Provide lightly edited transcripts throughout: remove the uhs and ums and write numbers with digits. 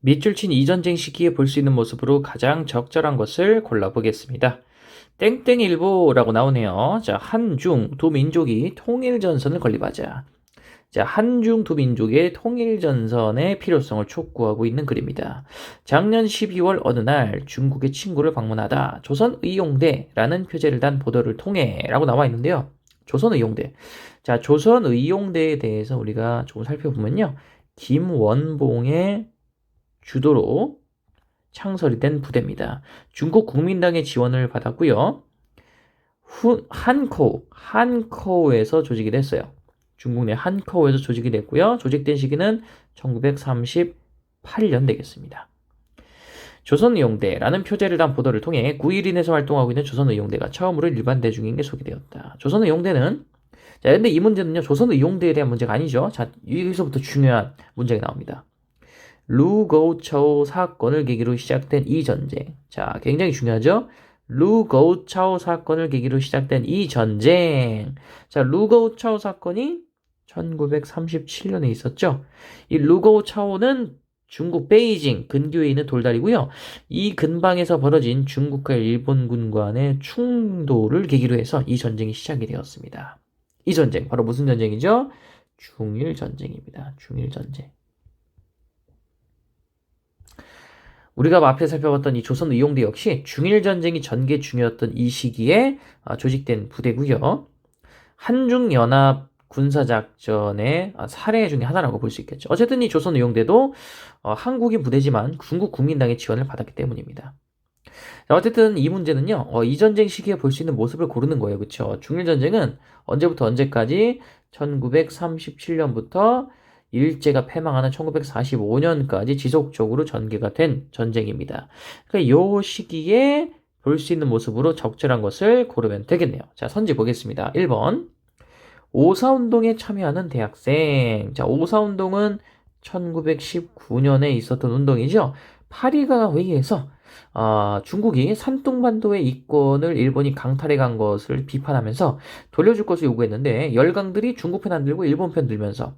밑줄 친 이전쟁 시기에 볼 수 있는 모습으로 가장 적절한 것을 골라보겠습니다. 땡땡일보라고 나오네요. 자, 한중 두 민족이 통일전선을 건립하자. 자, 한중 두 민족의 통일전선의 필요성을 촉구하고 있는 글입니다. 작년 12월 어느 날 중국의 친구를 방문하다 조선의용대라는 표제를 단 보도를 통해 라고 나와 있는데요. 조선의용대. 자, 조선의용대에 대해서 우리가 조금 살펴보면요. 김원봉의 주도로 창설이 된 부대입니다. 중국 국민당의 지원을 받았고요. 한코우에서 조직이 됐어요. 중국 내 한코우에서 조직이 됐고요. 조직된 시기는 1938년 되겠습니다. 조선의용대라는 표제를 단 보도를 통해 9.1인에서 활동하고 있는 조선의용대가 처음으로 일반 대중에게 소개되었다. 조선의용대는 자, 근데 이 문제는요. 조선의용대에 대한 문제가 아니죠. 자, 여기서부터 중요한 문제가 나옵니다. 루거우차오 사건을 계기로 시작된 이 전쟁. 자, 굉장히 중요하죠? 루거우차오 사건을 계기로 시작된 이 전쟁. 자, 루거우차오 사건이 1937년에 있었죠. 이 루거우차오는 중국 베이징 근교에 있는 돌다리고요. 이 근방에서 벌어진 중국과 일본군 간의 충돌을 계기로 해서 이 전쟁이 시작이 되었습니다. 이 전쟁, 바로 무슨 전쟁이죠? 중일전쟁입니다. 중일전쟁. 우리가 앞에 살펴봤던 이 조선의용대 역시 중일전쟁이 전개 중이었던 이 시기에 조직된 부대고요. 한중연합 군사작전의 사례 중에 하나라고 볼 수 있겠죠. 어쨌든 이 조선의용대도 한국인 부대지만 중국 국민당의 지원을 받았기 때문입니다. 자, 어쨌든 이 문제는요. 이 전쟁 시기에 볼 수 있는 모습을 고르는 거예요. 그렇죠? 중일전쟁은 언제부터 언제까지 1937년부터 일제가 패망하는 1945년까지 지속적으로 전개가 된 전쟁입니다. 그러니까 이 시기에 볼 수 있는 모습으로 적절한 것을 고르면 되겠네요. 자, 선지 보겠습니다. 1번. 오사운동에 참여하는 대학생. 자, 오사운동은 1919년에 있었던 운동이죠. 파리가 회의에서 중국이 산둥반도의 이권을 일본이 강탈해 간 것을 비판하면서 돌려줄 것을 요구했는데 열강들이 중국 편 안 들고 일본 편 들면서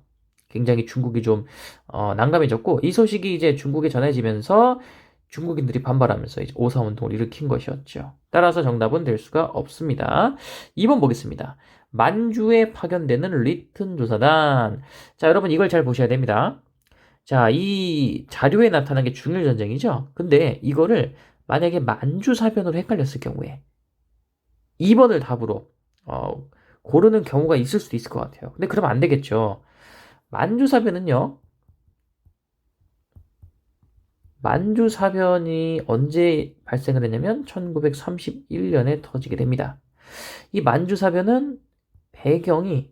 굉장히 중국이 좀 난감해졌고 이 소식이 이제 중국에 전해지면서 중국인들이 반발하면서 이제 오사운동을 일으킨 것이었죠. 따라서 정답은 될 수가 없습니다. 2번 보겠습니다. 만주에 파견되는 리튼 조사단. 자, 여러분 이걸 잘 보셔야 됩니다. 자, 이 자료에 나타난 게 중일전쟁이죠? 근데 이거를 만약에 만주사변으로 헷갈렸을 경우에 2번을 답으로 고르는 경우가 있을 수도 있을 것 같아요. 근데 그러면 안 되겠죠. 만주사변은요. 만주사변이 언제 발생을 했냐면 1931년에 터지게 됩니다. 이 만주사변은 배경이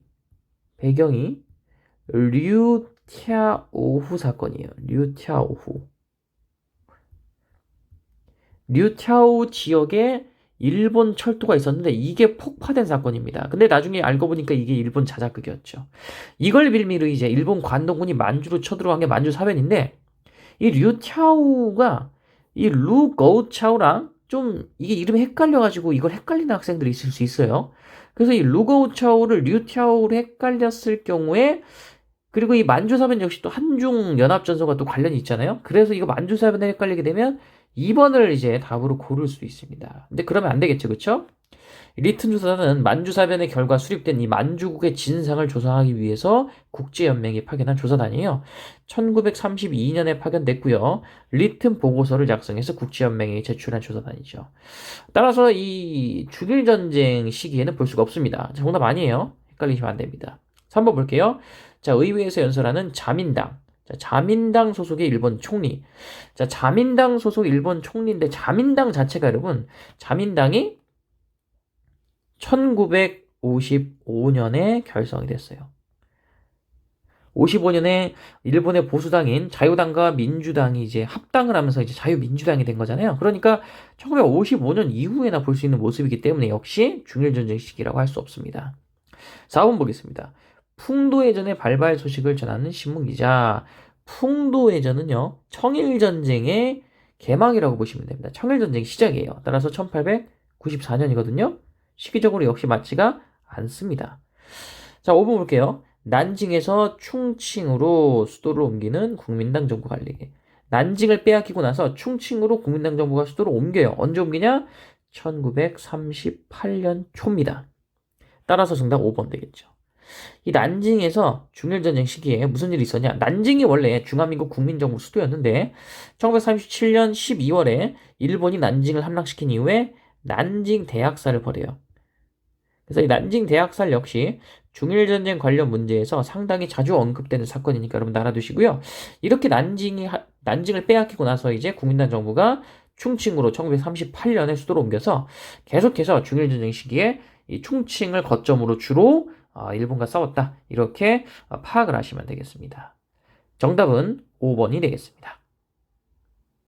류티아오후 사건이에요. 류티아오 지역에 일본 철도가 있었는데 이게 폭파된 사건입니다. 근데 나중에 알고 보니까 이게 일본 자작극이었죠. 이걸 빌미로 이제 일본 관동군이 만주로 쳐들어간 게 만주 사변인데 이 류티아오가 이 루거우차오랑 좀 이게 이름이 헷갈려가지고 이걸 헷갈리는 학생들이 있을 수 있어요. 그래서 이 루거우차오를 류티아오로 헷갈렸을 경우에 그리고 이 만주사변 역시 또 한중연합전선과 또 관련이 있잖아요. 그래서 이거 만주사변에 헷갈리게 되면 2번을 이제 답으로 고를 수 있습니다. 근데 그러면 안 되겠죠, 그쵸? 리튼 조사는 만주사변의 결과 수립된 이 만주국의 진상을 조사하기 위해서 국제연맹이 파견한 조사단이에요. 1932년에 파견됐고요. 리튼 보고서를 작성해서 국제연맹에 제출한 조사단이죠. 따라서 이 중일전쟁 시기에는 볼 수가 없습니다. 정답 아니에요. 헷갈리시면 안 됩니다. 3번 볼게요. 자, 의회에서 연설하는 자민당. 자, 자민당 소속의 일본 총리. 자, 자민당 소속 일본 총리인데 자민당 자체가 여러분, 자민당이 1955년에 결성이 됐어요. 55년에 일본의 보수당인 자유당과 민주당이 이제 합당을 하면서 이제 자유민주당이 된 거잖아요. 그러니까 1955년 이후에나 볼 수 있는 모습이기 때문에 역시 중일전쟁 시기라고 할 수 없습니다. 4번 보겠습니다. 풍도해전의 발발 소식을 전하는 신문기자. 풍도해전은요, 청일전쟁의 개막이라고 보시면 됩니다. 청일전쟁 시작이에요. 따라서 1894년이거든요. 시기적으로 역시 맞지가 않습니다. 자, 5번 볼게요. 난징에서 충칭으로 수도를 옮기는 국민당 정부 관리. 난징을 빼앗기고 나서 충칭으로 국민당 정부가 수도를 옮겨요. 언제 옮기냐? 1938년 초입니다. 따라서 정답 5번 되겠죠. 이 난징에서 중일전쟁 시기에 무슨 일이 있었냐? 난징이 원래 중화민국 국민정부 수도였는데 1937년 12월에 일본이 난징을 함락시킨 이후에 난징 대학살을 벌여요. 그래서 이 난징 대학살 역시 중일전쟁 관련 문제에서 상당히 자주 언급되는 사건이니까 여러분 알아두시고요. 이렇게 난징을 빼앗기고 나서 이제 국민당 정부가 충칭으로 1938년에 수도로 옮겨서 계속해서 중일전쟁 시기에 이 충칭을 거점으로 주로 일본과 싸웠다. 이렇게 파악을 하시면 되겠습니다. 정답은 5번이 되겠습니다.